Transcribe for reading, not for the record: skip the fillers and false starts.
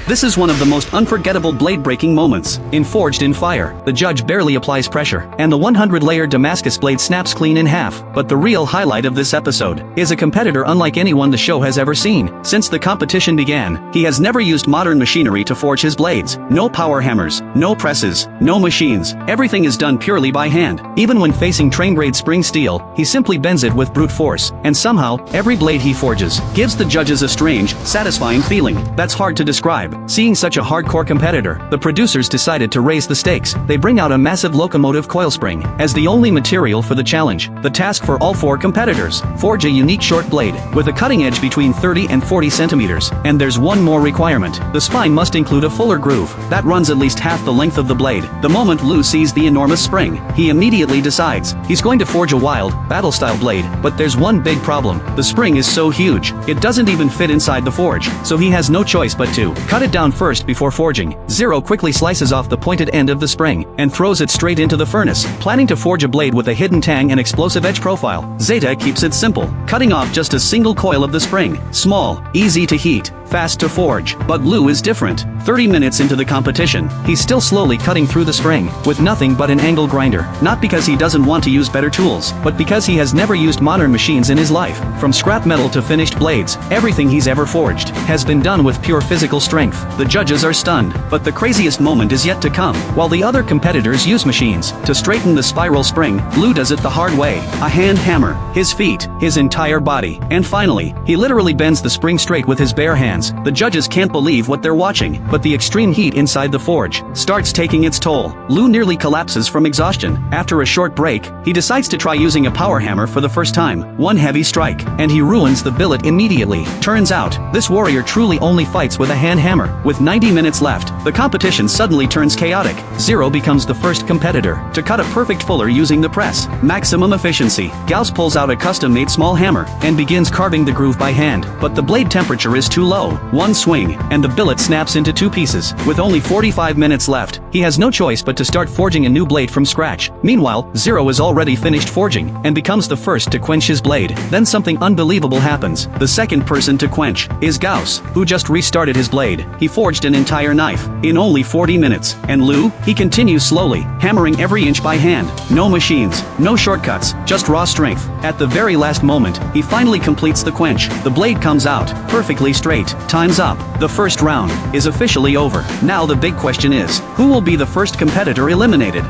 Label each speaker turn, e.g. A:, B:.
A: This is one of the most unforgettable blade-breaking moments. In Forged in Fire, the judge barely applies pressure, and the 100-layer Damascus blade snaps clean in half. But the real highlight of this episode is a competitor unlike anyone the show has ever seen. Since the competition began, he has never used modern machinery to forge his blades. No power hammers, no presses, no machines. Everything is done purely by hand. Even when facing train-grade spring steel, he simply bends it with brute force. And somehow, every blade he forges gives the judges a strange, satisfying feeling that's hard to describe. Seeing such a hardcore competitor, the producers decided to raise the stakes. They bring out a massive locomotive coil spring as the only material for the challenge. The task for all 4 competitors: forge a unique short blade with a cutting edge between 30 and 40 centimeters. And there's one more requirement. The spine must include a fuller groove that runs at least half the length of the blade. The moment Lou sees the enormous spring, he immediately decides he's going to forge a wild, battle-style blade. But there's one big problem. The spring is so huge, it doesn't even fit inside the forge, so he has no choice but to cut it down first before forging. Zero quickly slices off the pointed end of the spring and throws it straight into the furnace, planning to forge a blade with a hidden tang and explosive edge profile. Zeta keeps it simple, cutting off just a single coil of the spring. Small, easy to heat, fast to forge. But Lou is different. 30 minutes into the competition, he's still slowly cutting through the spring, with nothing but an angle grinder. Not because he doesn't want to use better tools, but because he has never used modern machines in his life. From scrap metal to finished blades, everything he's ever forged has been done with pure physical strength. The judges are stunned, but the craziest moment is yet to come. While the other competitors use machines to straighten the spiral spring, Lou does it the hard way. A hand hammer, his feet, his entire body. And finally, he literally bends the spring straight with his bare hands. The judges can't believe what they're watching, but the extreme heat inside the forge starts taking its toll. Lou nearly collapses from exhaustion. After a short break, he decides to try using a power hammer for the first time. One heavy strike, and he ruins the billet immediately. Turns out, this warrior truly only fights with a hand hammer. With 90 minutes left, the competition suddenly turns chaotic. Zero becomes the first competitor to cut a perfect fuller using the press. Maximum efficiency. Gauss pulls out a custom-made small hammer and begins carving the groove by hand, but the blade temperature is too low. One swing, and the billet snaps into 2 pieces. With only 45 minutes left, he has no choice but to start forging a new blade from scratch. Meanwhile, Zero is already finished forging and becomes the first to quench his blade. Then something unbelievable happens. The second person to quench is Gauss, who just restarted his blade. He forged an entire knife in only 40 minutes. And Lou, he continues slowly, hammering every inch by hand. No machines, no shortcuts, just raw strength. At the very last moment, he finally completes the quench. The blade comes out, perfectly straight. Time's up. The first round is officially over. Now the big question is, who will be the first competitor eliminated?